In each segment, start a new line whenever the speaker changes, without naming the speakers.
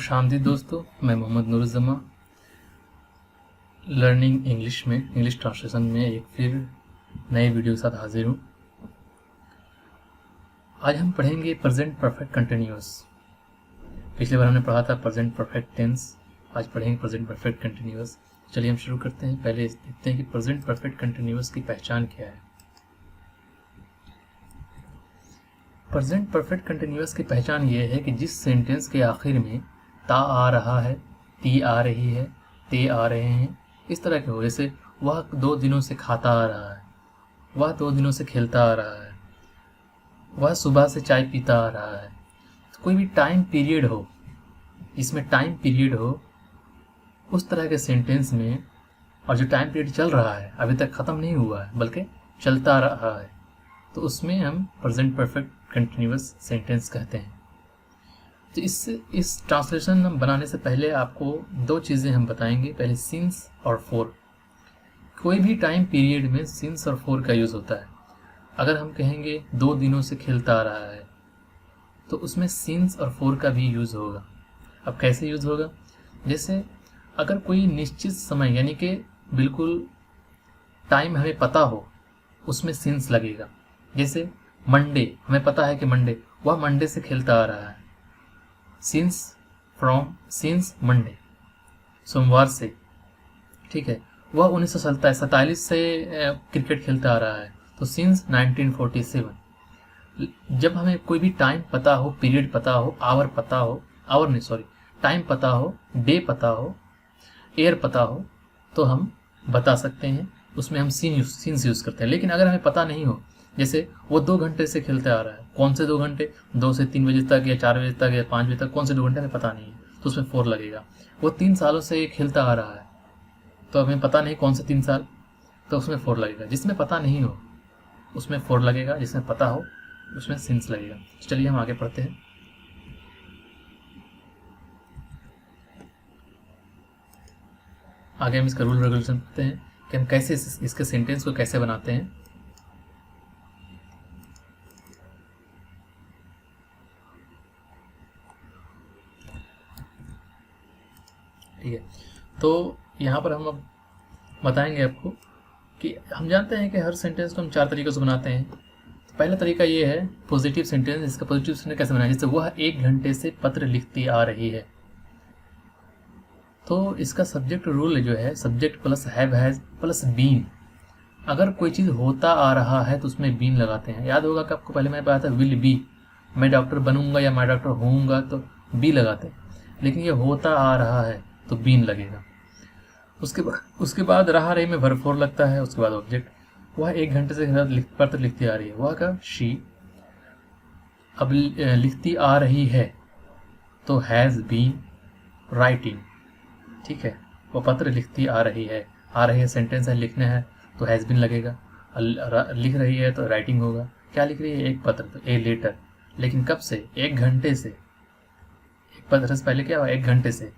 खुशामदीद दोस्तों, मैं Mohammad नूरुज़्ज़मा learning English में इंग्लिश ट्रांसलेशन में एक फिर नए वीडियो के साथ हाजिर हूँ। आज हम पढ़ेंगे प्रेजेंट परफेक्ट कंटिन्यूअस। पिछले बार हमने पढ़ा था प्रेजेंट परफेक्ट टेंस, आज पढ़ेंगे प्रेजेंट परफेक्ट कंटिन्यूअस। चलिए हम शुरू करते हैं। पहले देखते हैं कि प्रेजेंट परफेक्ट कंटिन्यूअस की पहचान क्या है। प्रेजेंट परफेक्ट कंटिन्यूअस की पहचान ये है कि जिस सेंटेंस के आखिर में ता आ रहा है, ती आ रही है, ते आ रहे हैं, इस तरह के हो। जैसे वह 2 दिनों से खाता आ रहा है, वह 2 दिनों से खेलता आ रहा है, वह सुबह से चाय पीता आ रहा है। तो कोई भी टाइम पीरियड हो, जिसमें टाइम पीरियड हो, उस तरह के सेंटेंस में, और जो टाइम पीरियड चल रहा है, अभी तक ख़त्म नहीं हुआ है बल्कि चलता रहा है, तो उसमें हम प्रेजेंट परफेक्ट कंटिन्यूअस सेंटेंस कहते हैं। तो इस ट्रांसलेशन हम बनाने से पहले आपको 2 चीज़ें हम बताएंगे। पहले सिंस और फॉर। कोई भी टाइम पीरियड में सिंस और फॉर का यूज़ होता है। अगर हम कहेंगे 2 दिनों से खेलता आ रहा है, तो उसमें सिंस और फॉर का भी यूज़ होगा। अब कैसे यूज़ होगा? जैसे अगर कोई निश्चित समय, यानी कि बिल्कुल टाइम हमें पता हो, उसमें सिंस लगेगा। जैसे मंडे, हमें पता है कि मंडे, वह मंडे से खेलता आ रहा है। सिंस मंडे, सोमवार से, ठीक है। वह 1947 से क्रिकेट खेलता आ रहा है, तो सिंस 1947। जब हमें कोई भी टाइम पता हो, पीरियड पता हो, आवर पता हो, टाइम पता हो, डे पता हो, ईयर पता हो, तो हम बता सकते हैं। उसमें हम सिंस यूज़ करते हैं। लेकिन अगर हमें पता नहीं हो, जैसे वो 2 घंटे से खेलते आ रहा है, कौन से 2 घंटे, 2 से 3 बजे तक या 4 बजे तक या 5 बजे तक, कौन से 2 घंटे हमें पता नहीं है, तो उसमें फॉर लगेगा। वो 3 सालों से ये खेलता आ रहा है, तो हमें पता नहीं कौन से 3 साल, तो उसमें फॉर लगेगा। जिसमें पता नहीं हो उसमें फॉर लगेगा, जिसमें पता हो उसमें सिंस लगेगा। चलिए हम आगे पढ़ते हैं। आगे हम इसका रूल रेगुलेशन पढ़ते हैं कि हम कैसे इसके सेंटेंस को कैसे बनाते हैं। ठीक है, तो यहाँ पर हम अब बताएंगे आपको कि हम जानते हैं कि हर सेंटेंस को हम 4 तरीक़ों से बनाते हैं। तो पहला तरीका ये है पॉजिटिव सेंटेंस। इसका पॉजिटिव सेंटेंस कैसे बनाएं? जैसे वह 1 घंटे से पत्र लिखती आ रही है, तो इसका सब्जेक्ट रूल जो है subject plus have has plus been. अगर कोई चीज़ होता आ रहा है तो उसमें बीन लगाते हैं। याद होगा कि आपको पहले मैंने बताया था विल बी, मैं डॉक्टर बनूंगा या मैं डॉक्टर होऊंगा, तो बी लगाते हैं। लेकिन ये होता आ रहा है तो बीन लगेगा। उसके बाद रहा रही में वर्ब फॉर लगता है। उसके बाद ऑब्जेक्ट। वह 1 घंटे से पत्र लिखती आ रही है, वह का शी। अब लिखती आ रही है तो हैज़ बीन राइटिंग, ठीक है। वो पत्र लिखती आ रही है, सेंटेंस है, लिखना है तो हैज़ बीन लगेगा। लिख रही है तो राइटिंग होगा। क्या लिख रही है? एक पत्र, तो ए लेटर। लेकिन कब से? 1 घंटे से। एक पत्र से पहले क्या हुआ? 1 घंटे से।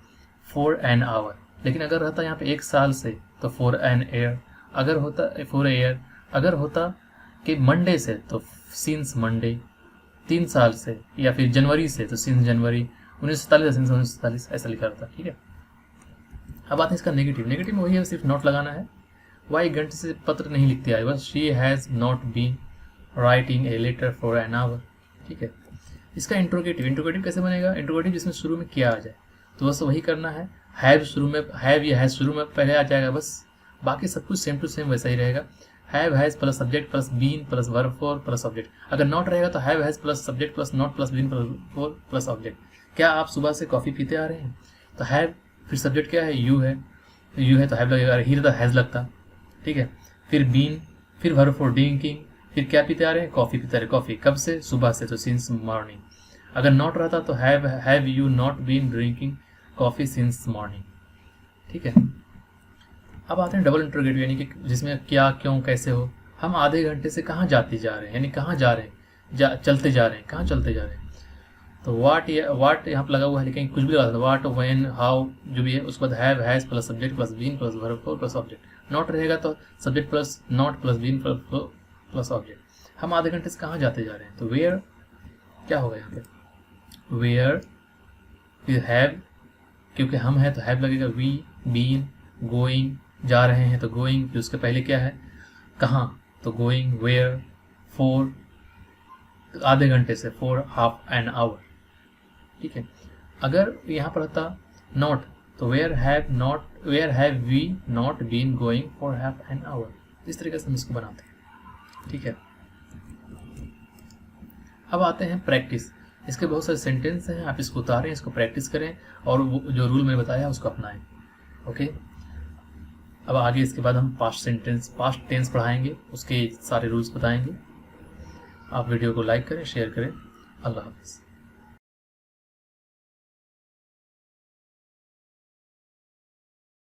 For an our. लेकिन अगर रहता यहाँ पे 1 साल से तो फॉर एन ईयर। अगर होता फॉर ईयर, अगर होता कि मंडे से तो सिंस मंडे, 3 साल से, या फिर जनवरी से तो सिंस जनवरी, 1947 सिंस 1947, ऐसा लिखा रहता। ठीक है। अब आते हैं इसका नेगेटिव। नेगेटिव में वही है, सिर्फ नॉट लगाना है। वह 1 घंटे से पत्र नहीं लिखती आई, बस she has not been writing a letter for an hour. ठीक है। इसका इंट्रोगेटिव कैसे बनेगा? इंट्रोगेटिव जिसमें शुरू में किया आ जाए, तो बस वही करना है। हैव शुरू में, हैव या हैज शुरू में पहले आ जाएगा, बस बाकी सब कुछ सेम टू सेम वैसा ही रहेगा। Have has plus subject plus been plus verb for plus object. अगर नॉट रहेगा तो have has plus subject plus not plus been plus for plus object. क्या आप सुबह से कॉफ़ी पीते आ रहे हैं? तो हैव, फिर सब्जेक्ट क्या है? यू है, तो यू है तो हैव लगेगा। ही रहता हैज़ लगता, ठीक है। फिर बीन, फिर वर्ब फॉर ड्रिंकिंग, फिर क्या पीते आ रहे हैं? कॉफ़ी पीते आ रहे हैं। कॉफ़ी कब से? सुबह से, तो सिंस मॉर्निंग। अगर नॉट रहता तो have you not been drinking coffee since morning. ठीक है। अब आते हैं डबल इंटरोगेटिव, यानी कि जिसमें क्या, क्यों, कैसे हो। हम आधे घंटे से कहाँ जाते जा रहे हैं, यानी कहाँ जा रहे हैं, चलते जा रहे हैं, कहाँ चलते जा रहे हैं। तो वाट यहाँ पर लगा हुआ है, लेकिन कुछ भी लगा था, वाट, व्हेन, हाउ, जो भी है। उसके बाद have has plus subject plus been plus verb for plus object. Not रहेगा तो subject plus not plus been plus object. हम आधे घंटे से कहाँ जाते जा रहे हैं, तो वेयर क्या होगा यहाँ पे? वेयर, फिर हैव, क्योंकि हम हैं तो हैव लगेगा, वी, बीन, गोइंग, जा रहे हैं तो गोइंग, फिर उसके पहले क्या है, कहाँ, तो गोइंग, वेयर, फॉर, आधे घंटे से, फॉर हाफ एन आवर, ठीक है। अगर यहाँ पर होता नॉट, तो where have we not been going for half an hour, इस तरीके से हम इसको बनाते हैं, ठीक है। अब आते हैं प्रैक्टिस। इसके बहुत सारे सेंटेंस हैं, आप इसको उतारें, इसको प्रैक्टिस करें और वो जो रूल मैंने बताया उसको अपनाएं, ओके। अब आगे इसके बाद हम पास्ट टेंस पढ़ाएंगे, उसके सारे रूल्स बताएंगे। आप वीडियो को लाइक करें, शेयर करें। अल्लाह हाफ़िज़।